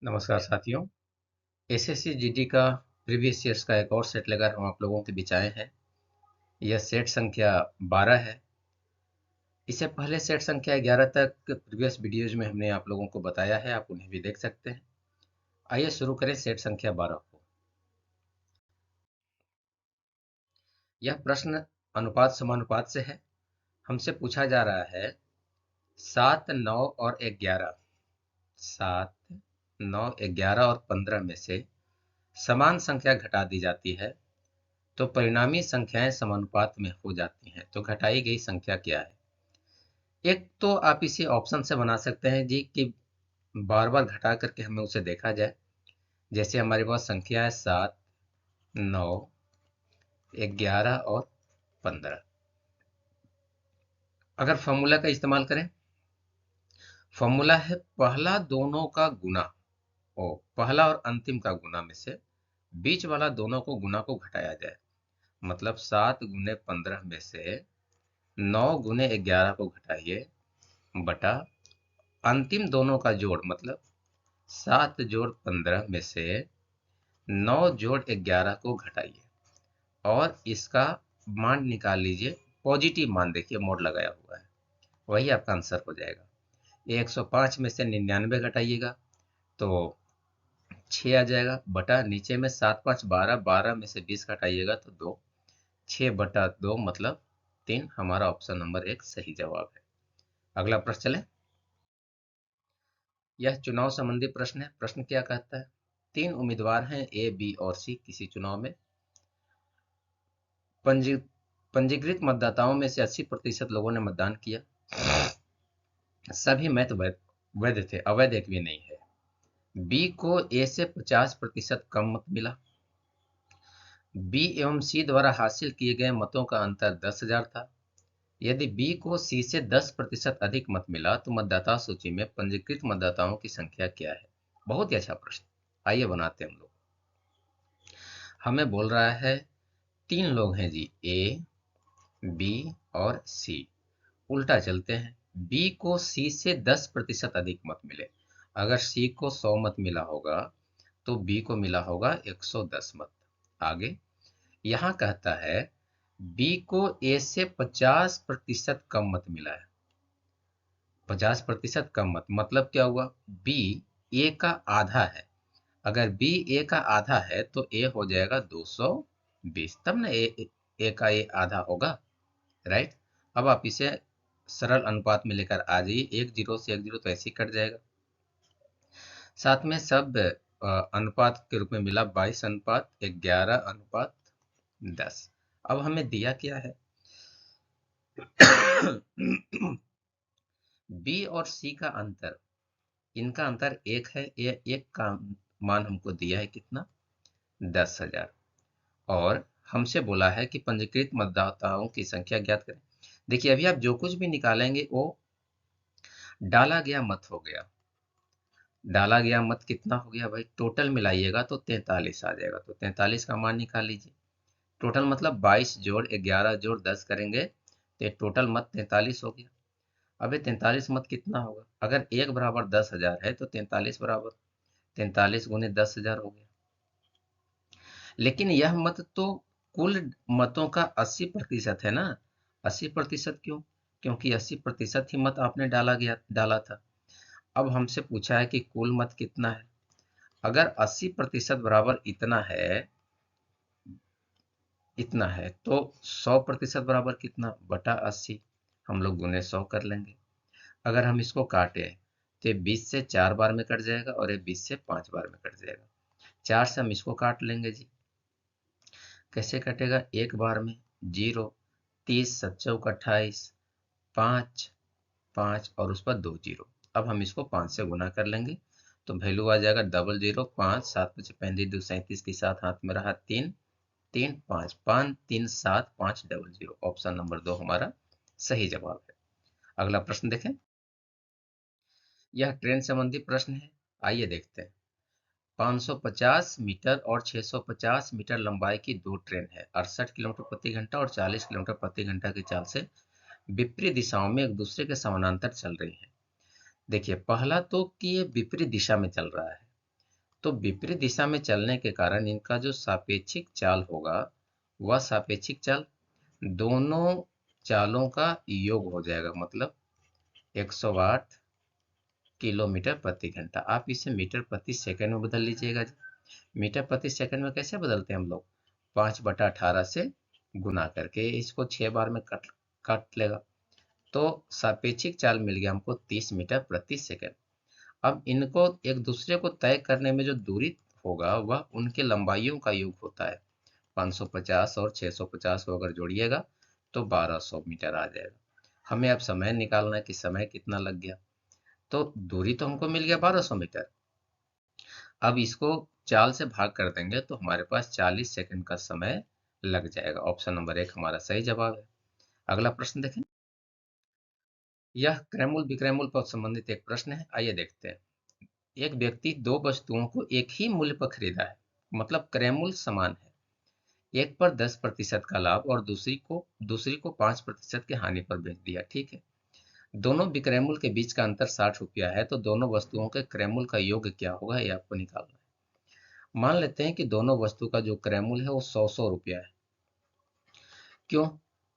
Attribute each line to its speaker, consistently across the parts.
Speaker 1: नमस्कार साथियों। SSC GD का प्रीवियस ईयर्स का एक और सेट लेकर हम आप लोगों के बीच आए हैं। यह सेट संख्या 12 है। इससे पहले सेट संख्या 11 तक प्रीवियस वीडियोज में हमने आप लोगों को बताया है, आप उन्हें भी देख सकते हैं। आइए शुरू करें सेट संख्या 12 को। यह प्रश्न अनुपात समानुपात से है। हमसे पूछा जा रहा है 7, 9 और 11, 7, 9, 11 और 15 में से समान संख्या घटा दी जाती है तो परिणामी संख्याएं समानुपात में हो जाती हैं। तो घटाई गई संख्या क्या है? एक तो आप इसे ऑप्शन से बना सकते हैं जी कि बार बार घटा करके हमें उसे देखा जाए। जैसे हमारे पास संख्या है 7, 9, 11 और 15। अगर फॉर्मूला का इस्तेमाल करें, फॉर्मूला है पहला दोनों का गुना, ओ पहला और अंतिम का गुना में से बीच वाला दोनों को गुना को घटाया जाए। मतलब 7 गुने 15 में से 9 गुने 11 को घटाइए बटा अंतिम दोनों का जोड़, मतलब 7 जोड़ 15 में से 9 जोड़ 11 को घटाइए और इसका मान निकाल लीजिए। पॉजिटिव मान देखिए, मोड लगाया हुआ है, वही आपका आंसर हो जाएगा। 105 में से 99 घटाइएगा तो 6 आ जाएगा बटा नीचे में 7 5 12, 12 में से 20 घटाइएगा तो 2, 6 बटा 2 मतलब 3। हमारा ऑप्शन नंबर 1 सही जवाब है। अगला प्रश्न चले। यह चुनाव संबंधी प्रश्न है। प्रश्न क्या कहता है? 3 उम्मीदवार हैं ए, बी और सी किसी चुनाव में। पंजी पंजीकृत मतदाताओं में से 80% लोगों ने मतदान किया। सभी मत वैध थे, अवैध एक भी नहीं है। बी को ए से 50% कम मत मिला। बी एवं सी द्वारा हासिल किए गए मतों का अंतर 10,000 था। यदि बी को सी से 10% अधिक मत मिला तो मतदाता सूची में पंजीकृत मतदाताओं की संख्या क्या है? बहुत ही अच्छा प्रश्न। आइए बनाते हैं हम लोग। हमें बोल रहा है 3 लोग हैं जी, ए, बी और सी। उल्टा चलते हैं। बी को सी से 10% अधिक मत मिले। अगर सी को 100 मत मिला होगा तो बी को मिला होगा 110 मत। आगे यहां कहता है बी को ए से 50% कम मत मिला है। 50% कम मत मतलब क्या हुआ? बी ए का आधा है। अगर बी ए का आधा है तो ए हो जाएगा 220, तब ना ए का ए आधा होगा, राइट। अब आप इसे सरल अनुपात में लेकर आ जाइए। 1 जीरो से 1 जीरो तो ऐसे ही कट जाएगा। साथ में सब अनुपात के रूप में मिला 22 अनुपात 11 अनुपात 10। अब हमें दिया क्या है? बी और सी का अंतर, इनका अंतर 1 है। ये 1 का मान हमको दिया है कितना? 10,000। और हमसे बोला है कि पंजीकृत मतदाताओं की संख्या ज्ञात करें। देखिए अभी आप जो कुछ भी निकालेंगे वो डाला गया मत हो गया। डाला गया मत कितना हो गया भाई? टोटल मिलाइएगा तो 43 आ जाएगा। तो 43 का मान निकाल लीजिए। टोटल मतलब 22 जोड़ 11 जोड़ 10 करेंगे तो ये टोटल मत 43 हो गया। अब ये 43 मत कितना होगा? अगर 1 बराबर 10,000 है तो 43 बराबर 43 गुने 10,000 हो गया। लेकिन यह मत तो कुल मतों का 80% है ना। 80% क्यों? क्योंकि 80% ही मत आपने डाला था। अब हमसे पूछा है कि कुल मत कितना है। अगर 80% बराबर इतना है तो 100% बराबर कितना? बटा 80। हम लोग गुने 100 कर लेंगे। अगर हम इसको काटे तो ये 20 से 4 बार में कट जाएगा और ये 20 से 5 बार में कट जाएगा। 4 से हम इसको काट लेंगे जी। कैसे कटेगा? एक बार में 0, 30 7 चौक 28, 5 5 और उस पर 2 जीरो। अब हम इसको 5 से गुना कर लेंगे तो वैल्यू आ जाएगा 00, 5 7 5 35 2 37 के साथ हाथ में रहा 3, 3 5 5 3 7 5 00। ऑप्शन नंबर 2 हमारा सही जवाब है। अगला प्रश्न देखें। यह ट्रेन संबंधी प्रश्न है। आइए देखते हैं। 550 मीटर और 650 मीटर लंबाई की 2 ट्रेन है। 68 किलोमीटर प्रति घंटा और 40 किलोमीटर प्रति घंटा की चाल से विपरीत दिशाओं में एक दूसरे के समानांतर चल रही है। देखिए पहला तो कि ये विपरीत दिशा में चल रहा है। तो विपरीत दिशा में चलने के कारण इनका जो सापेक्षिक चाल होगा, वह सापेक्षिक चाल दोनों चालों का योग हो जाएगा, मतलब 108 किलोमीटर प्रति घंटा। आप इसे मीटर प्रति सेकंड में बदल लीजिएगा जी। मीटर प्रति सेकंड में कैसे बदलते हैं हम लोग? 5/18 से गुना करके इसको 6 बार में कट काट लेगा, तो सापेक्षिक चाल मिल गया हमको 30 मीटर प्रति सेकंड। अब इनको एक दूसरे को तय करने में जो दूरी होगा वह उनके लंबाइयों का योग होता है। 550 और 650 को अगर जोड़िएगा तो 1200 मीटर आ जाएगा। हमें अब समय निकालना है कि समय कितना लग गया। तो दूरी तो हमको मिल गया 1200 मीटर। अब इसको चाल से भाग कर देंगे तो हमारे पास 40 सेकंड का समय लग जाएगा। ऑप्शन नंबर 1 हमारा सही जवाब है। अगला प्रश्न देखें। यह क्रैमुल विक्रैमुल पर संबंधित एक प्रश्न है, आइए देखते हैं। एक व्यक्ति दो वस्तुओं को एक ही मूल्य पर खरीदा है, मतलब क्रैमुल समान है। एक पर 10% का लाभ और दूसरी को 5% की हानि पर बेच दिया, ठीक है। दोनों विक्रैमुल के बीच का अंतर 60 रुपया है, तो दोनों वस्तुओं के क्रैमुल का योग क्या होगा, ये आपको निकालना है। मान लेते हैं कि दोनों वस्तु का जो क्रैमुल है वो 100 रुपया है। क्यों?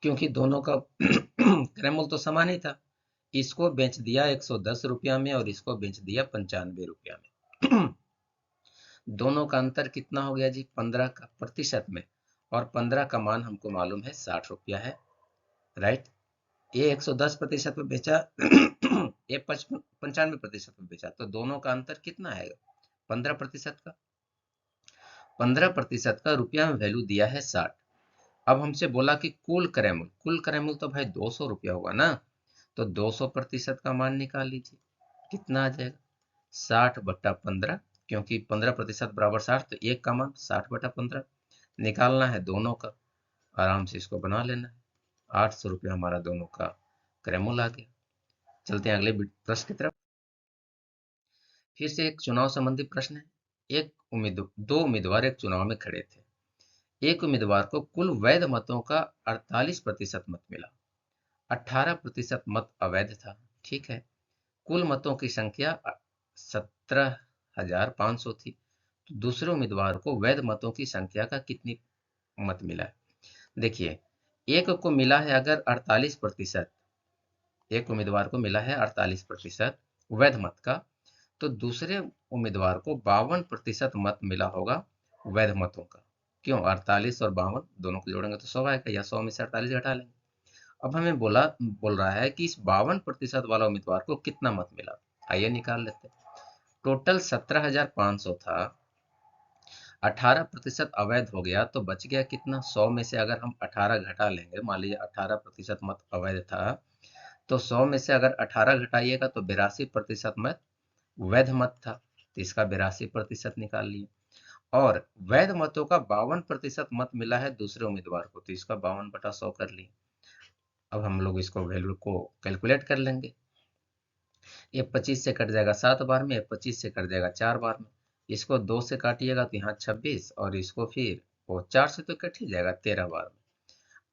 Speaker 1: क्योंकि दोनों का क्रैमुल तो समान ही था। इसको बेच दिया 110 रुपया में और इसको बेच दिया 95 रुपया में। दोनों का अंतर कितना हो गया जी? 15 का प्रतिशत में, और 15 का मान हमको मालूम है 60 रुपया है, राइट। ये 110% में बेचा, ये 95% में बेचा, तो दोनों का अंतर कितना आएगा? 15% का। 15% का रुपया में वैल्यू दिया है 60। अब हमसे बोला कि कुल करेमुल तो भाई 200 रुपया होगा ना, तो 200% का मान निकाल लीजिए। कितना आ जाएगा? 60/15, क्योंकि 15% बराबर 60, तो एक का मान 60/15 निकालना है दोनों का। आराम से इसको बना लेना है। 800 रुपया हमारा दोनों का क्रैमुल आ गया। चलते हैं अगले प्रश्न की तरफ। फिर से एक चुनाव संबंधी प्रश्न है। दो उम्मीदवार एक चुनाव में खड़े थे। एक उम्मीदवार को कुल वैध मतों का 48% मत मिला, 18% मत अवैध था, ठीक है। कुल मतों की संख्या 17,500 थी। तो दूसरे उम्मीदवार को वैध मतों की संख्या का कितनी मत मिला है? देखिए, एक को मिला है अगर 48%, एक उम्मीदवार को मिला है 48% वैध मत का, तो दूसरे उम्मीदवार को 52% मत मिला होगा वैध मतों का। क्यों? 48 और 52 दोनों को जोड़ेंगे तो 100 आएगा, या 100 में से 48 घटा लेंगे। अब हमें बोल रहा है कि इस 52% वाला उम्मीदवार को कितना मत मिला। आइए निकाल लेते हैं। टोटल 17,500 था, 18% अवैध हो गया तो बच गया कितना? 100 में से अगर हम 18 घटा लेंगे, मान लीजिए 18% मत अवैध था, तो 100 में से अगर 18 घटाइएगा तो 82% मत वैध मत था, तो इसका 82% निकाल लिए। और वैध मतों का 52% मत मिला है दूसरे उम्मीदवार को, तो इसका 52/100 कर लिए। अब हम लोग इसको वैल्यू को कैलकुलेट कर लेंगे। ये 25 से कट जाएगा 7 बार में, 25 से कट जाएगा 4 बार में। इसको 2 से काटिएगा तो यहाँ 26, और इसको फिर वो 4 से तो कट ही जाएगा 13 बार में।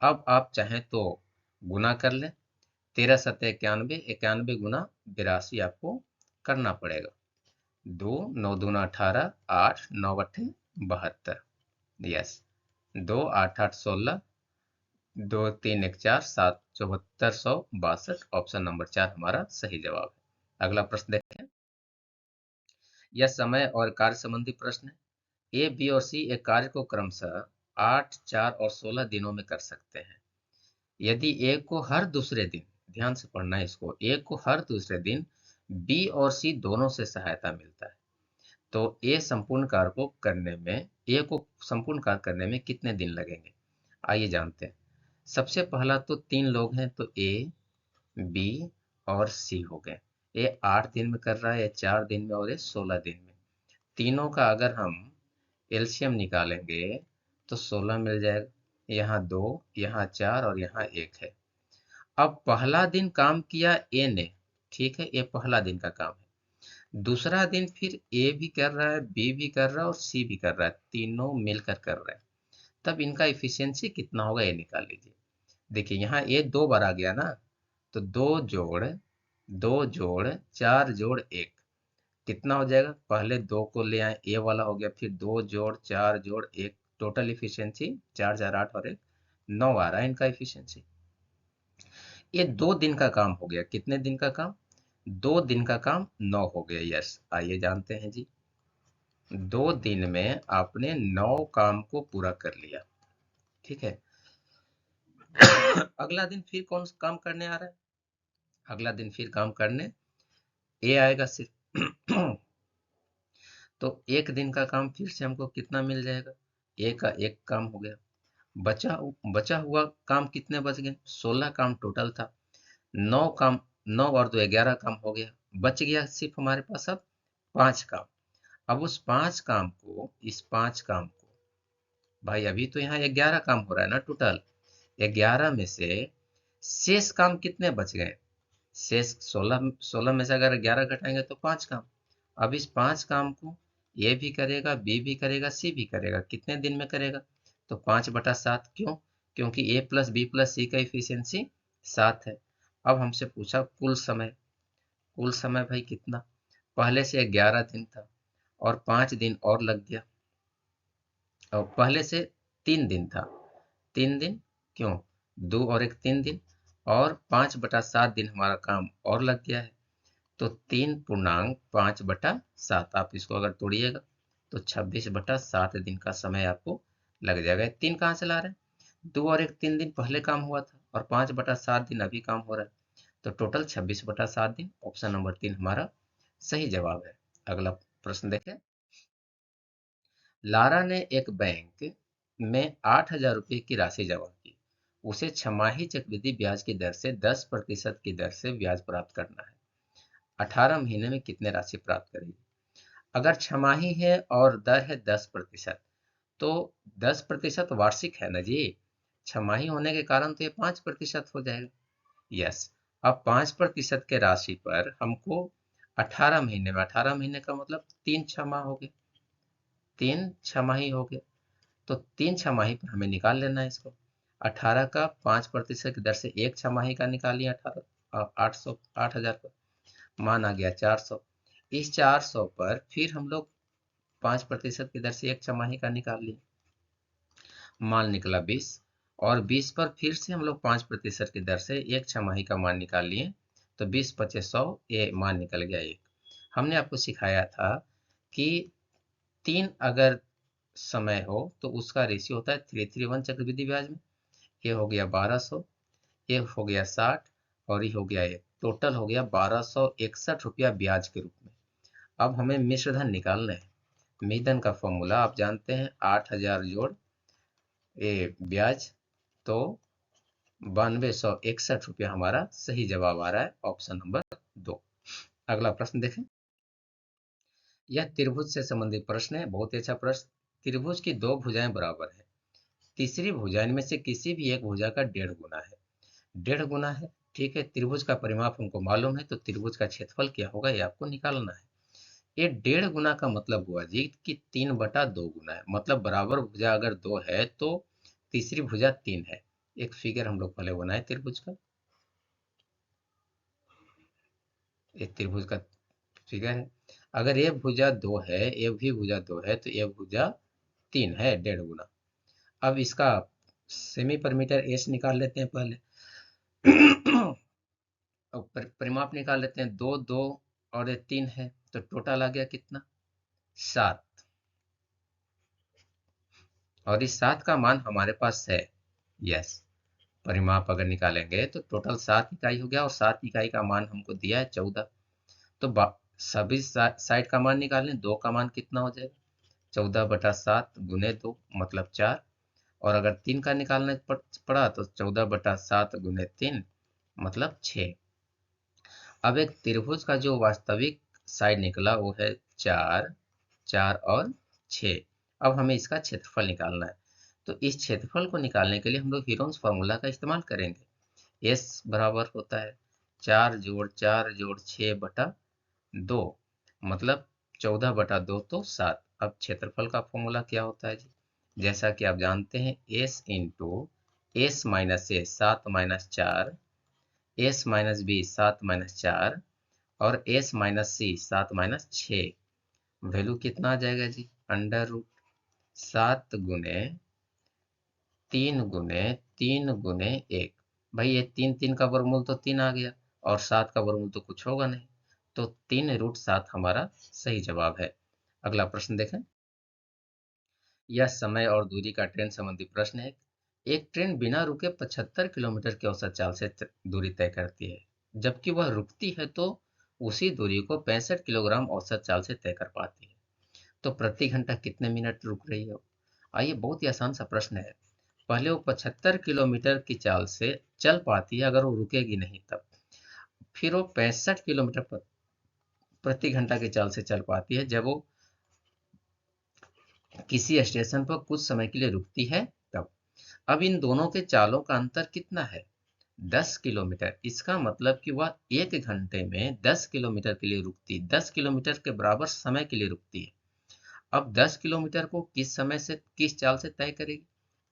Speaker 1: अब आप चाहें तो गुना कर लें। 13×7 = 91, 91 गुना 82 आपको करना पड़ेगा। 2 9 दूना 18, 8 9 अट्ठे 72, यस। 2 8 8 16, 2 3 1 4 7 7462। ऑप्शन नंबर 4 हमारा सही जवाब है। अगला प्रश्न देखें। यह समय और कार्य संबंधी प्रश्न है। ए, बी और सी एक कार्य को क्रमशः 8, 4 और 16 दिनों में कर सकते हैं। यदि ए को हर दूसरे दिन, ध्यान से पढ़ना है इसको, ए को हर दूसरे दिन बी और सी दोनों से सहायता मिलता है, तो ए को संपूर्ण कार्य करने में कितने दिन लगेंगे? आइए जानते हैं। सबसे पहला तो 3 लोग हैं, तो ए, बी और सी हो गए। ए 8 दिन में कर रहा है, ये 4 दिन में, और ये 16 दिन में। तीनों का अगर हम एलसीएम निकालेंगे तो 16 मिल जाएगा। यहाँ 2, यहाँ 4 और यहाँ 1 है। अब पहला दिन काम किया ए ने, ठीक है, ये पहला दिन का काम है। दूसरा दिन फिर ए भी कर रहा है, बी भी कर रहा है और सी भी कर रहा है, तीनों मिलकर कर रहे हैं। तब इनका इफिशियंसी कितना होगा, ये निकाल लीजिए। देखिए यहाँ ए 2 बार आ गया ना, तो 2 जोड़ 4 जोड़ 1, कितना हो जाएगा, पहले 2 को ले आए, ए वाला हो गया, फिर 2 जोड़ 4 जोड़ 1, टोटल इफिशियंसी 4 4 8 और 1 9 आ रहा है इनका इफिशियंसी। ये 2 दिन का काम हो गया, कितने दिन का काम, 2 दिन का काम 9 हो गया। यस, आइए जानते हैं जी। 2 दिन में आपने 9 काम को पूरा कर लिया, ठीक है। अगला दिन फिर कौन सा काम करने आ रहा है, अगला दिन फिर काम करने ए आएगा सिर्फ। तो एक दिन का काम फिर से हमको कितना मिल जाएगा, ए का एक काम हो गया। बचा बचा हुआ काम कितने बच गए, 16 काम टोटल था, 9 काम, 9 और 2 11 काम हो गया, बच गया सिर्फ हमारे पास अब 5 काम। अब उस 5 काम को, इस 5 काम को, भाई अभी तो यहाँ 11 काम हो रहा है ना टोटल, 11 में से शेष काम कितने बच गए, शेष 16 में से अगर 11 घटाएंगे तो 5 काम। अब इस 5 काम को ए भी करेगा, बी भी करेगा, सी भी करेगा, कितने दिन में करेगा, तो 5/7। क्यों, क्योंकि ए प्लस बी प्लस सी का इफिशियंसी 7 है। अब हमसे पूछा कुल समय, कुल समय भाई कितना, पहले से 11 दिन था और 5 दिन और लग गया, और पहले से 3 दिन था, 3 दिन, क्यों, 2 और 1 3 दिन, और 5/7 दिन हमारा काम और लग गया है। तो 3.5/7, आप इसको अगर तोड़िएगा तो 26/7 दिन का समय आपको लग जाएगा। 3 कहाँ से ला रहे हैं, 2 और 1 3 दिन पहले काम हुआ था और 5/7 दिन अभी काम हो रहा है, तो टोटल 26/7 दिन। ऑप्शन नंबर 3 हमारा सही जवाब है। अगला प्रश्न देखें। लारा ने एक बैंक में 8,000 रुपये की राशि जमा की, उसे छमाही चक्रवृद्धि ब्याज की दर से 10% की दर से ब्याज प्राप्त करना है, 18 महीने में कितने राशि प्राप्त करेगी। अगर छमाही है और दर है 10%, तो 10% वार्षिक है ना जी, छमाही होने के कारण तो ये 5% हो जाएगा। यस, अब 5% के राशि पर हमको 18 महीने में, 18 महीने का मतलब 3 छमाह हो गए, 3 छमाही हो गए, तो 3 छमाही पर हमें निकाल लेना है इसको। 18 का 5% की दर से एक छमाही का निकालिए, 18 800 8,000 का मान आ गया 400। इस 400 पर फिर हम लोग 5% की दर से एक छमाही का निकाल लिए, मान निकला 20, और 20 पर फिर से हम लोग 5% की दर से एक छमाही का मान निकाल लिए, तो 20 × 5 = 100, ये मान निकल गया 1। हमने आपको सिखाया था कि 3 अगर समय हो तो उसका रेशियो होता है 3:1 चक्रवृद्धि ब्याज में। ये हो गया 1200, ये हो गया 60, और ये हो गया 1, टोटल हो गया 1261 रुपया ब्याज के रूप में। अब हमें मिश्रधन निकालना है। मिश्रधन का फॉर्मूला आप जानते हैं, 8,000 जोड़ ए ब्याज, तो 9261 रुपया हमारा सही जवाब आ रहा है, ऑप्शन नंबर 2। अगला प्रश्न देखें। यह त्रिभुज से संबंधित प्रश्न है, बहुत ही अच्छा प्रश्न। त्रिभुज की 2 भुजाएं बराबर है, तीसरी भुजा इनमें से किसी भी एक भुजा का 1.5 गुना है, 1.5 गुना है, ठीक है। त्रिभुज का परिमाप हमको मालूम है, तो त्रिभुज का क्षेत्रफल क्या होगा ये आपको निकालना है। ये 1.5 गुना का मतलब हुआ जी कि 3/2 गुना है, मतलब बराबर भुजा अगर 2 है तो तीसरी भुजा 3 है। एक फिगर हम लोग पहले बनाए त्रिभुज का, एक त्रिभुज का फिगर है। अगर ये भुजा 2 है, ये भी भुजा 2 है, तो ये भुजा 3 है, 1.5 गुना। अब इसका सेमी परमीटर एस निकाल लेते हैं पहले। अब परिमाप निकाल लेते हैं, 2 2 और ये 3 है, तो टोटल आ गया कितना, 7, और इस 7 का मान हमारे पास है। यस, परिमाप अगर निकालेंगे तो टोटल 7 इकाई हो गया, और 7 इकाई का मान हमको दिया है 14। तो सभी साइड का मान निकालें, 2 का मान कितना हो जाएगा, 14/7 गुने 2 मतलब 4, और अगर 3 का निकालने पड़ा तो 14/7 गुने 3 मतलब 6। अब एक त्रिभुज का जो वास्तविक साइड निकला वो है 4, 4 और 6। अब हमें इसका क्षेत्रफल निकालना है, तो इस क्षेत्रफल को निकालने के लिए हम लोग हीरोन्स फार्मूला का इस्तेमाल करेंगे। S बराबर होता है 4 जोड़ 4 जोड़ 6/2, मतलब 14/2 तो 7। अब क्षेत्रफल का फॉर्मूला क्या होता है जी, जैसा कि आप जानते हैं, S इंटू एस माइनस ए 7 - 4, S - B 7 - 4, और s माइनस सी 7 - 6, वैल्यू कितना आ जाएगा जी? अंडर रूट 7 गुने 3 गुने 3 गुने 1। भाई ये 3 का वर्गमूल तो 3 आ गया, और 7 का वर्गमूल तो कुछ होगा नहीं, तो 3√7 हमारा सही जवाब है। अगला प्रश्न देखें। यह समय और दूरी का ट्रेन संबंधी प्रश्न है। एक ट्रेन बिना रुके 75 किलोमीटर की औसत चाल से दूरी तय करती है, जबकि वह रुकती है तो उसी दूरी को 65 किलोग्राम औसत चाल से तय कर पाती है। तो प्रति घंटा कितने मिनट रुक रही हो? आइए, बहुत ही आसान सा प्रश्न है। पहले वो 75 किलोमीटर की चाल से चल पाती है अगर वो रुकेगी नहीं तब। फिर वो 65 किलोमीटर प्रति घंटा की चाल से चल पाती है जब वो किसी स्टेशन पर कुछ समय के लिए रुकती है तब। अब इन दोनों के चालों का अंतर कितना है? 10 किलोमीटर। इसका मतलब कि वह 1 घंटे में 10 किलोमीटर के लिए रुकती, 10 किलोमीटर के बराबर समय के लिए रुकती है। अब 10 किलोमीटर को किस समय से किस चाल से तय करेगी?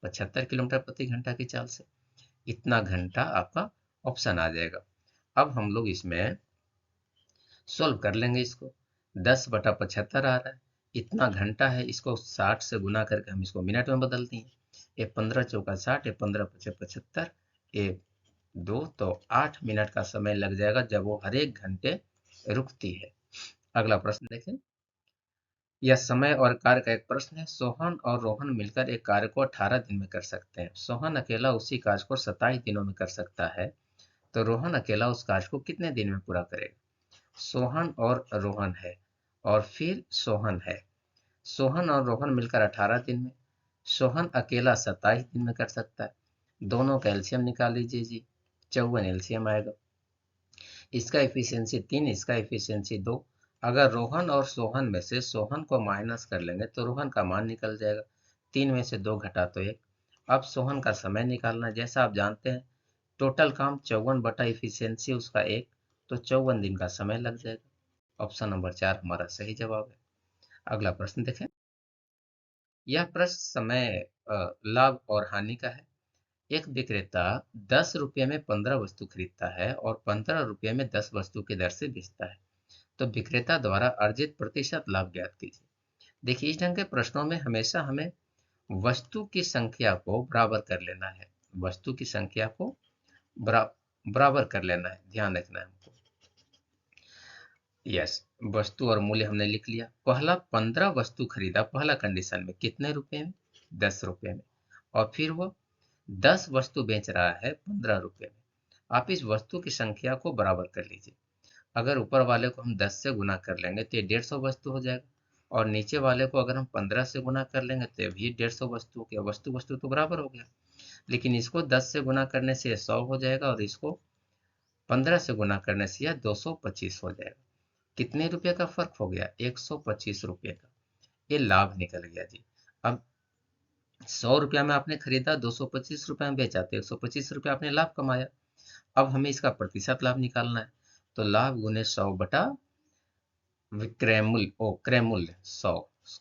Speaker 1: 75 किलोमीटर प्रति घंटा की चाल से। इतना घंटा आपका ऑप्शन आ जाएगा। अब हम लोग इसमें सोल्व कर लेंगे इसको। 10/75 आ रहा है, इतना घंटा है, इसको 60 से गुना करके हम इसको मिनट में बदल देंगे। ये 15×4 = 60, ये 15×5 = 75, ये 2 तो 8 मिनट का समय लग जाएगा जब वो हर एक घंटे रुकती है। अगला प्रश्न देखें। यह समय और कार्य का एक प्रश्न है। सोहन और रोहन मिलकर एक कार्य को 18 दिन में कर सकते हैं। सोहन अकेला उसी कार्य को 27 दिनों में कर सकता है, तो रोहन अकेला उस कार्य को कितने दिन में पूरा करेगा? सोहन और रोहन है, और फिर सोहन है। सोहन और रोहन मिलकर 18 दिन में, सोहन अकेला 27 दिन में कर सकता है। दोनों का एलसीएम निकाल लीजिए जी, 54 एलसीएम आएगा। इसका एफिशिएंसी 3, इसका एफिशिएंसी 2। अगर रोहन और सोहन में से सोहन को माइनस कर लेंगे तो रोहन का मान निकल जाएगा। 3 में से 2 घटा तो 1। अब सोहन का समय निकालना, जैसा आप जानते हैं टोटल काम 54 बटा एफिशिएंसी उसका 1, तो 54 दिन का समय लग जाएगा। ऑप्शन नंबर 4 हमारा सही जवाब है। अगला प्रश्न देखें। यह प्रश्न समय लाभ और हानि का है। एक विक्रेता 10 रुपये में 15 वस्तु खरीदता है और 15 रुपये में 10 वस्तु की दर से बेचता है, तो विक्रेता द्वारा अर्जित प्रतिशत लाभ ज्ञात कीजिए। देखिए, इस ढंग के प्रश्नों में हमेशा हमें वस्तु की संख्या को बराबर कर लेना है। वस्तु की संख्या को बराबर कर लेना है, ध्यान रखना है हमको। यस, वस्तु और मूल्य हमने लिख लिया। पहला 15 वस्तु खरीदा, पहला कंडीशन में कितने रुपए में? 10 रुपए में। और फिर वो 10 वस्तु बेच रहा है 15 रुपए में। आप इस वस्तु की संख्या को बराबर कर लीजिए। अगर ऊपर वाले को हम 10 से गुना कर लेंगे तो ये 150 वस्तु हो जाएगा, और नीचे वाले को अगर हम 15 से गुना कर लेंगे तो ये भी 150 वस्तु हो गया। वस्तु वस्तु तो बराबर हो गया, लेकिन इसको 10 से गुना करने से 100 हो जाएगा, और इसको 15 से गुना करने से यह 225 हो जाएगा। कितने रुपए का फर्क हो गया? 125 रुपये का। ये लाभ निकल गया जी। अब 100 रुपया में आपने खरीदा, 225 रुपये में बेचा, तो 125 रुपये आपने लाभ कमाया। अब हमें इसका प्रतिशत लाभ निकालना है, तो लाभ गुने 100 बटा विक्रय मूल्य, क्रय मूल्य 100।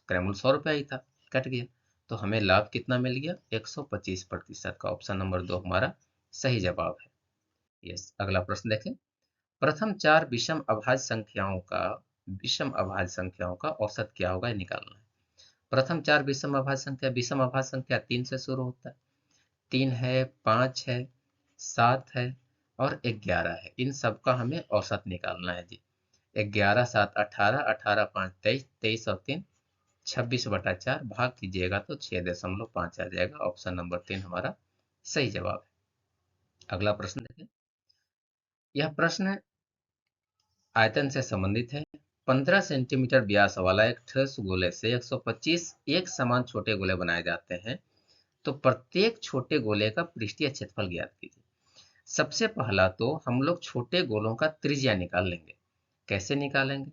Speaker 1: क्रय मूल्य 100 रुपया ही था, कट गया, तो हमें लाभ कितना मिल गया? 125% का। ऑप्शन नंबर 2 हमारा सही जवाब है। यस, अगला प्रश्न देखें। प्रथम 4 विषम अभाज्य संख्याओं का औसत क्या होगा, ये निकालना है। प्रथम 4 विषम अभाज्य संख्या 3 से शुरू होता है। 3 है, 5 है, 7 है और 11 है। इन सब का हमें औसत निकालना है जी। 11 7 18, 18 5 23, 23 और 3 26/4, भाग कीजिएगा तो 6.5 आ जाएगा। ऑप्शन नंबर 3 हमारा सही जवाब है। अगला प्रश्न देखें। यह प्रश्न आयतन से संबंधित है। 15 सेंटीमीटर व्यास वाला एक ठोस गोले से 125 एक समान छोटे गोले बनाए जाते हैं, तो प्रत्येक छोटे गोले का पृष्ठीय क्षेत्रफल ज्ञात कीजिए। सबसे पहला तो हम लोग छोटे गोलों का त्रिज्या निकाल लेंगे। कैसे निकालेंगे?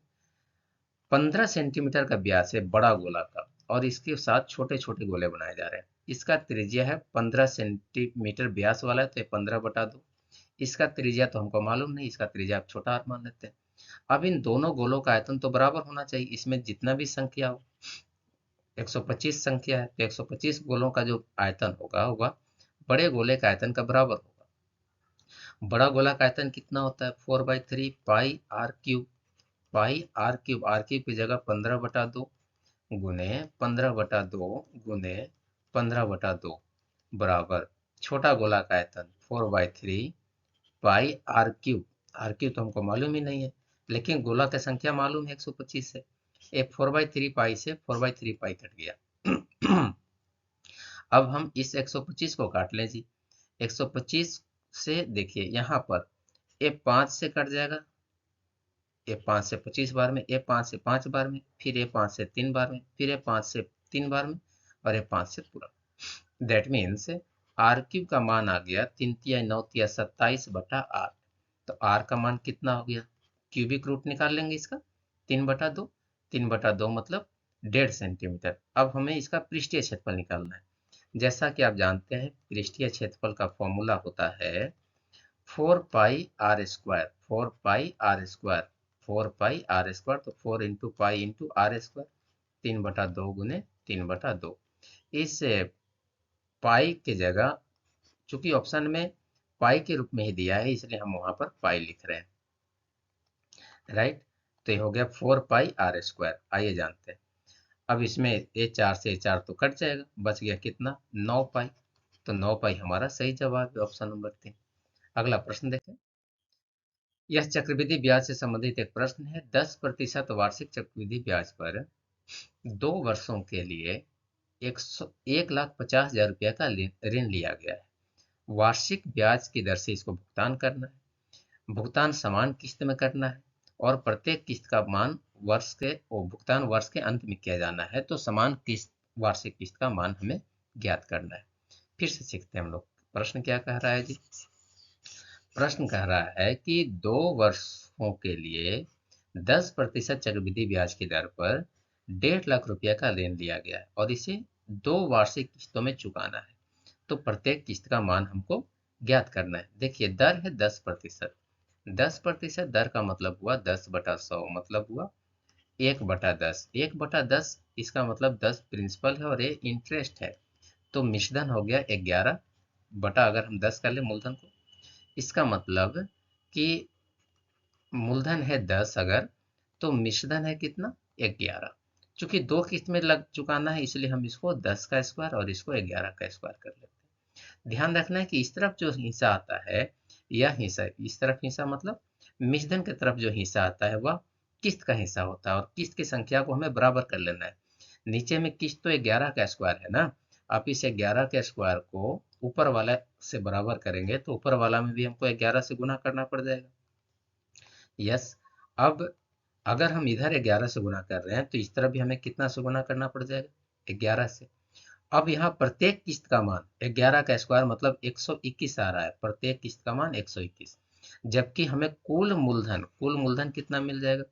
Speaker 1: 15 सेंटीमीटर का व्यास है बड़ा गोला का, और इसके साथ छोटे छोटे गोले बनाए जा रहे हैं। इसका त्रिज्या है 15 सेंटीमीटर व्यास वाला है, तो 15/2। इसका त्रिज्या तो हमको मालूम नहीं, इसका त्रिज्या आप छोटा r मान लेते हैं। अब इन दोनों गोलों का आयतन तो बराबर होना चाहिए। इसमें जितना भी संख्या हो, 125 संख्या है तो 125 गोलों का जो आयतन होगा होगा बड़े गोले के आयतन का बराबर होगा। बड़ा गोला का आयतन कितना होता है? 4/3 pi r cube. Pi r cube, r cube की जगह 15/2 गुने 15/2 गुने 15/2 बराबर छोटा गोला का आयतन 4/3 pi r cube. R cube तो हमको मालूम ही नहीं है, लेकिन गोला की संख्या मालूम है 125 है। ये 4/3 पाई से 4/3 पाई कट गया। अब हम इस 125 को काट लें जी। 125 से देखिए यहाँ पर ये 5 से कट जाएगा, ये 5 से 25 बार में, ये 5 से 5 बार में, फिर ये 5 से 3 बार में, फिर ये 5 से 3 बार में, और ये 5 से पूरा। दैट मीन्स आर क्यूब का मान आ गया 3 तिया 9 तिया 27/8। तो आर का मान कितना हो गया? क्यूबिक रूट निकाल लेंगे इसका, 3/2। 3/2 मतलब 1.5 सेंटीमीटर। अब हमें इसका पृष्ठीय क्षेत्रफल निकालना है। जैसा कि आप जानते हैं पृष्ठीय क्षेत्रफल का फॉर्मूला होता है 4 pi r square. 4 pi r square, 4 pi r square, तो 4 × पाई × आर स्क्वायर, 3/2 गुने 3/2। इस पाई की जगह, चूंकि ऑप्शन में पाई के रूप में ही दिया है इसलिए हम वहां पर पाई लिख रहे हैं, राइट। तो ये हो गया 4 पाई आर स्क्वायर। आइए जानते हैं। अब इसमें ये 4 से 4 तो कट जाएगा, बच गया कितना? 9 पाई। तो 9 पाई हमारा सही जवाब है, ऑप्शन नंबर 3। अगला प्रश्न देखें। यह चक्रवृद्धि ब्याज से संबंधित एक प्रश्न है। 10% वार्षिक चक्रवृद्धि ब्याज पर 2 वर्षों के लिए 1,50,000 रुपया का ऋण लिया गया है। वार्षिक ब्याज की दर से इसको भुगतान करना है। भुगतान समान किस्त में करना है और प्रत्येक किस्त का मान वर्ष के भुगतान वर्ष के अंत में किया जाना है। तो समान किस्त, वार्षिक किस्त का मान हमें ज्ञात करना है। फिर से सीखते हैं हम लोग। प्रश्न क्या कह रहा है जी? प्रश्न कह रहा है कि 2 वर्षों के लिए 10% चक्रवृद्धि ब्याज की दर पर 1,50,000 रुपया का ऋण लिया गया है और इसे 2 वार्षिक किस्तों में चुकाना है। तो प्रत्येक किस्त का मान हमको ज्ञात करना है। देखिए दर है 10%। 10% दर का मतलब हुआ 10/100, मतलब हुआ 1/10। 1/10 इसका मतलब 10 प्रिंसिपल है और ये इंटरेस्ट है। तो मिश्रधन हो गया 11 बटा, अगर हम 10 कर ले मूलधन को, इसका मतलब कि मूलधन है 10 अगर, तो मिश्रधन है कितना? 11। चूंकि 2 किस्त में लग चुकाना है इसलिए हम इसको 10 का स्क्वायर और इसको 11 का स्क्वायर कर लेते हैं। ध्यान रखना है कि इस तरफ जो हिस्सा आता है, यह हिस्सा, इस तरफ हिस्सा मतलब मिश्रधन की तरफ जो हिस्सा आता है वह किस्त का हिस्सा होता है और किस्त की संख्या को हमें बराबर कर लेना है। नीचे में किस्त तो 11 का स्क्वायर है ना, आप इस 11 के स्क्वायर को ऊपर वाला से बराबर करेंगे तो ऊपर वाला में भी हमको 11 से गुना करना पड़ जाएगा। यस। अब अगर हम इधर 11 से गुना कर रहे हैं तो इस तरफ भी हमें कितना से गुना करना पड़ जाएगा? 11 से। अब यहाँ प्रत्येक किस्त का मान 11 का स्क्वायर मतलब 121 आ रहा है। प्रत्येक किस्त का मान 121, जबकि हमें कुल मूलधन कितना मिल जाएगा?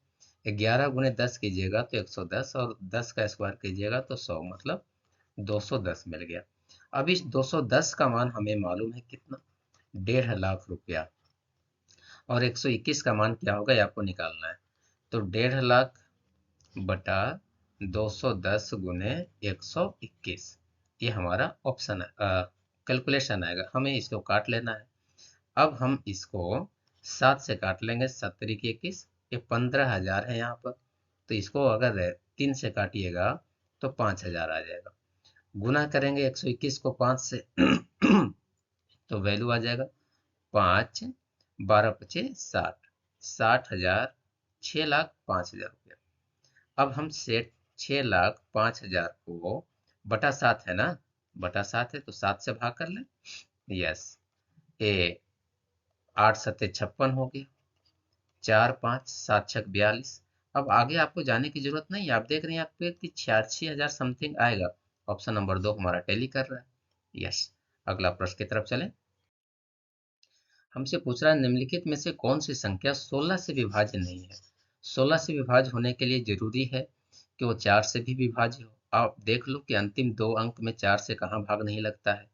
Speaker 1: 11 गुने 10 कीजिएगा तो 110 और 10 का स्क्वायर कीजिएगा तो 100, मतलब 210 मिल गया। अब इस 210 का मान हमें मालूम है कितना? 1,50,000 रुपया। और 121 का मान क्या होगा ये आपको निकालना है। तो 1,50,000 बटा 210 गुने 121, ये हमारा ऑप्शन कैलकुलेशन आएगा। हमें इसको काट लेना है। अब हम इसको 7 से काट लेंगे। 7 × 21, ये 15,000 है यहाँ पर। तो इसको अगर 3 से काटिएगा तो 5,000 आ जाएगा। गुना करेंगे 121 को 5 से तो वैल्यू आ जाएगा 5, 12×5 = 60। 60,000, 6,05,000 रुपया। अब हम सेट 6,05,000 को बटा 7 है ना, बटा 7 है तो 7 से भाग कर लें। यस, ए 8×7 = 56 हो गया। 4×5 = 7×6 = 42। अब आगे आपको जाने की जरूरत नहीं है, आप देख रहे हैं यहाँ पे कि 86,000 समथिंग आएगा। ऑप्शन नंबर 2 हमारा टैली कर रहा है। यस। अगला प्रश्न की तरफ चलें। हमसे पूछ रहा है निम्नलिखित में से कौन सी संख्या 16 से विभाज्य नहीं है? 16 से विभाज्य होने के लिए जरूरी है कि वो 4 से भी विभाज्य हो। आप देख लो कि अंतिम 2 अंक में 4 से कहाँ भाग नहीं लगता है।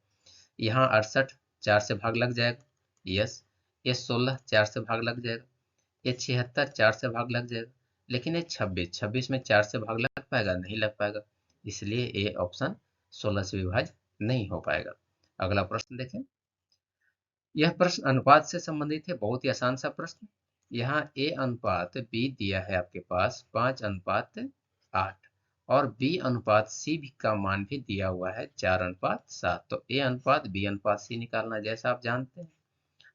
Speaker 1: यहाँ 68 4 से भाग लग जाएगा। यस। ये 16 4 से भाग लग जाएगा। ये 76 4 से भाग लग जाएगा। लेकिन ये 26 में 4 से भाग लग पाएगा? नहीं लग पाएगा। इसलिए ये ऑप्शन 16 से विभाज्य नहीं हो पाएगा। अगला प्रश्न देखें। यह प्रश्न अनुपात से संबंधित है, बहुत ही आसान सा प्रश्न। यहाँ ए अनुपात बी दिया है आपके पास 5:8 और बी अनुपात सी भी का मान भी दिया हुआ है 4:7। तो ए अनुपात बी अनुपात सी निकालना है, जैसा आप जानते हैं।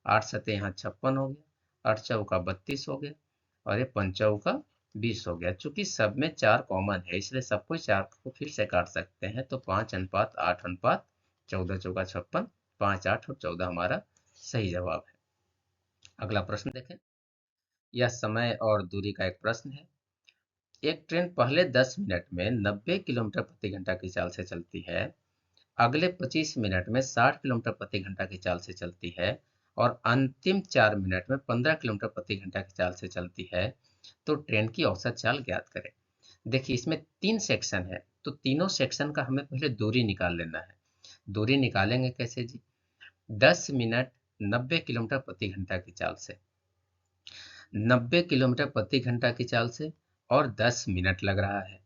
Speaker 1: 8 सतह यहाँ 56 हो गया, 8 चौका 32 हो गया और ये 5 चौका 20 हो गया। चूंकि सब में 4 कॉमन है इसलिए सबको 4 को फिर से काट सकते हैं। तो 5:8:14, 14 चौका 56, 5, 8 और 14 हमारा सही जवाब है। अगला प्रश्न देखें। यह समय और दूरी का एक प्रश्न है। एक ट्रेन पहले 10 मिनट में 90 किलोमीटर प्रति घंटा की चाल से चलती है, अगले 25 मिनट में 60 किलोमीटर प्रति घंटा की चाल से चलती है और अंतिम 4 मिनट में 15 किलोमीटर प्रति घंटा की चाल से चलती है। तो ट्रेन की औसत चाल ज्ञात करें। देखिए इसमें 3 सेक्शन है, तो तीनों सेक्शन का हमें पहले दूरी निकाल लेना है। दूरी निकालेंगे कैसे जी? 10 मिनट 90 किलोमीटर प्रति घंटा की चाल से, 90 किलोमीटर प्रति घंटा की चाल से और 10 मिनट लग रहा है।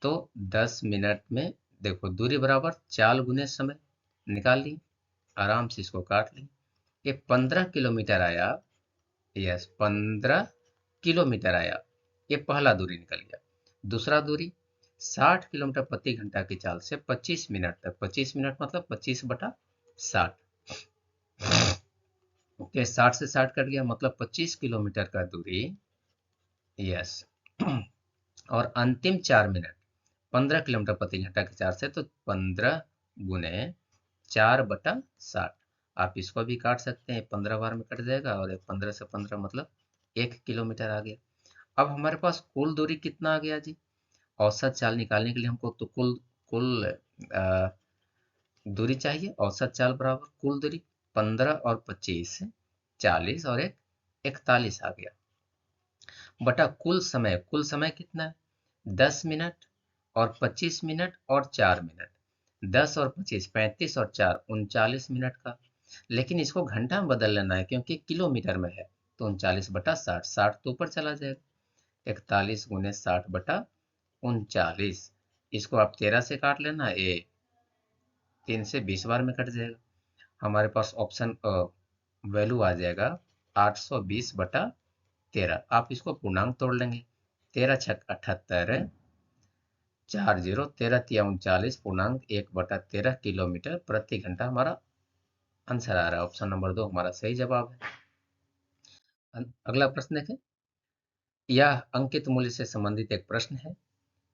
Speaker 1: तो 10 मिनट में देखो दूरी बराबर चाल गुने समय, निकाल ली, आराम से इसको काट ली। ये 15 किलोमीटर आया, यस 15 किलोमीटर आया। ये पहला दूरी निकल गया। दूसरा दूरी 60 किलोमीटर प्रति घंटा की चाल से 25 मिनट तक, 25 मिनट मतलब 25/60। ओके 60 से 60 कट गया मतलब 25 किलोमीटर का दूरी, यस। और अंतिम 4 मिनट 15 किलोमीटर प्रति घंटा की चाल से, तो 15 गुने 4/60। आप इसको भी काट सकते हैं, 15 बार में कट जाएगा और 15 से 15 मतलब 1 किलोमीटर आ गया। अब हमारे पास कुल दूरी कितना आ गया जी? औसत चाल निकालने के लिए हमको तो कुल कुल अ, दूरी चाहिए। औसत चाल बराबर कुल दूरी, 15 और 25 40 और 41 आ गया, बटा कुल समय कितना है? 10 मिनट और 25 मिनट और 4 मिनट, 10 और 25 35 और 4 39 मिनट का। लेकिन इसको घंटा में बदल लेना है क्योंकि किलोमीटर में है। तो 39/60, 60 तो ऊपर चला जाएगा। 41 गुने 60/39, इसको आप 13 से काट लेना, ये 3 से 20 बार में कट जाएगा। हमारे पास ऑप्शन वैल्यू आ जाएगा 820/13। आप इसको पूर्णांक तोड़ लेंगे, 13×6 = 78, 40, 13×3 = 39, पूर्णांक 1/13 किलोमीटर प्रति घंटा हमारा आंसर आ रहा है। ऑप्शन नंबर 2 हमारा सही जवाब है। अगला प्रश्न देखें। यह अंकित मूल्य से संबंधित एक प्रश्न है।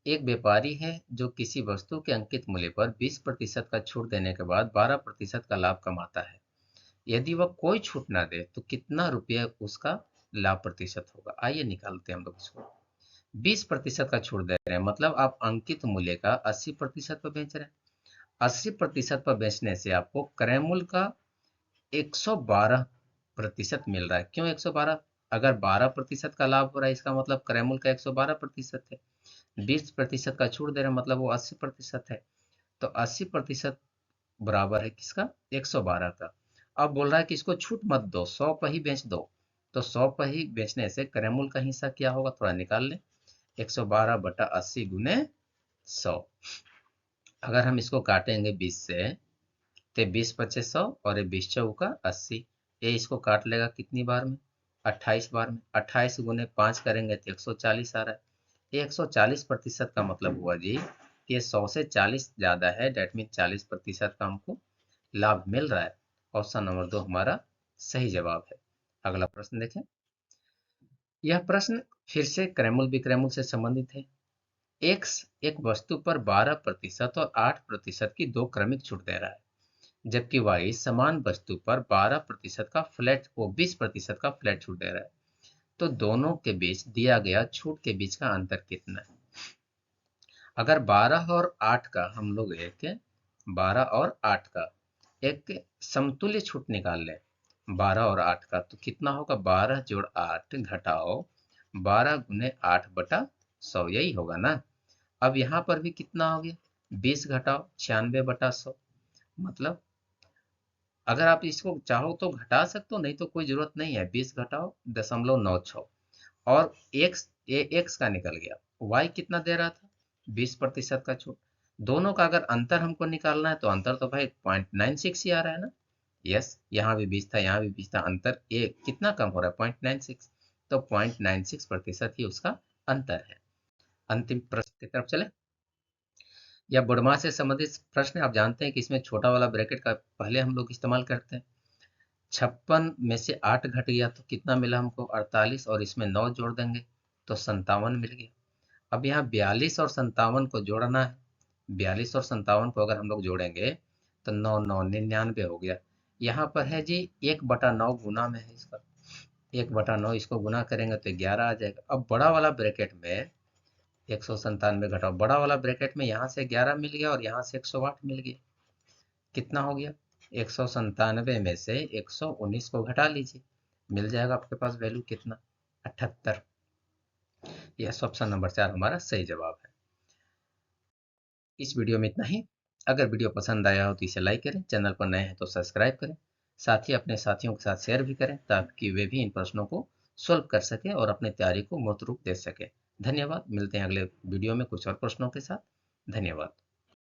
Speaker 1: एक व्यापारी है जो किसी वस्तु के अंकित मूल्य पर 20% का छूट देने के बाद 12% का लाभ कमाता है। यदि वह कोई छूट ना दे तो कितना रुपया उसका लाभ प्रतिशत होगा? आइए निकालते हैं हम लोग इसको। 20% का छूट दे रहे हैं मतलब आप अंकित मूल्य का 80% पर बेच रहे हैं। 80% पर बेचने से आपको क्रय मूल्य का 112% मिल रहा है। क्यों 112? अगर 12% का लाभ हो रहा है इसका मतलब क्रय मूल्य का 112% है। 20% का छूट दे रहे हैं मतलब वो 80% है। तो 80% बराबर है किसका? 112 का। अब बोल रहा है कि इसको छूट मत दो, 100 पर ही बेच दो। तो 100 पर ही बेचने से क्रय मूल्य का हिस्सा क्या होगा, थोड़ा निकाल लें। 112/80 गुने 100। अगर हम इसको काटेंगे 20 से, तो 20×5 = 100 और ये 20×4 = 80। ये इसको काट लेगा कितनी बार में? 28 बार में। 28 गुने 5 करेंगे तो 140 आ रहा है। ये 140% का मतलब हुआ जी कि ये 100 से 40 ज़्यादा है। डेट मीन 40% का हमको लाभ मिल रहा है। ऑप्शन नंबर 2 हमारा सही जवाब है। अगला प्रश्न देखें। यह प्रश्न फिर से क्रय विक्रय से संबंधित है। एक्स एक वस्तु पर 12% और 8% की दो क्रमिक छूट दे रहा है, जबकि वाई समान वस्तु पर 12% का फ्लैट वो 20% का फ्लैट छूट दे रहा है। तो दोनों के बीच दिया गया छूट के बीच का अंतर कितना है? अगर 12 और 8 का हम लोग 12 और 8 का एक समतुल्य छूट निकाल लें, 12 और 8 का, तो कितना होगा? 12+8 घटाओ 12×8/100, यही होगा ना। अब यहाँ पर भी कितना हो गया? 20 घटाओ 96/100। मतलब अगर आप इसको चाहो तो घटा सकते हो, नहीं तो कोई जरूरत नहीं है। 20 घटाओ 0.96 और एक्स का निकल गया। वाई कितना दे रहा था? 20% का छूट। दोनों का अगर अंतर हमको निकालना है तो अंतर तो भाई 0.96 ही आ रहा है ना। यस, यहाँ भी 20 था, यहाँ भी 20 था, अंतर एक कितना कम हो रहा है, 0.96। तो 0.96% ही उसका अंतर है। अंतिम प्रश्न की तरफ चले। या बुड़मा से संबंधित प्रश्न आप जानते हैं कि इसमें छोटा वाला ब्रैकेट का पहले हम लोग इस्तेमाल करते हैं। 56 में से 8 घट गया तो कितना मिला हमको, 48, और इसमें 9 जोड़ देंगे तो 57 मिल गया। अब यहाँ 42 और 57 को जोड़ना है। 42 और 57 को अगर हम लोग जोड़ेंगे तो 9 9 99 हो गया। यहाँ पर है जी 1/9 गुना में है इसका, 1/9 इसको गुना करेंगे तो 11 आ जाएगा। अब बड़ा वाला ब्रैकेट में 197 घटाओ, बड़ा वाला ब्रैकेट में यहाँ से 11 मिल गया और यहाँ से 108 मिल गया, कितना हो गया, 197 में से 119 को घटा लीजिए, मिल जाएगा आपके पास वैल्यू कितना, 78। यह ऑप्शन नंबर 4 हमारा सही जवाब है। इस वीडियो में इतना ही। अगर वीडियो पसंद आया हो तो इसे लाइक करें, चैनल पर नए हैं तो सब्सक्राइब करें, साथ ही अपने साथियों के साथ शेयर भी करें ताकि वे भी इन प्रश्नों को सॉल्व कर सके और अपनी तैयारी को मूर्त रूप दे सके। धन्यवाद, मिलते हैं अगले वीडियो में कुछ और प्रश्नों के साथ। धन्यवाद।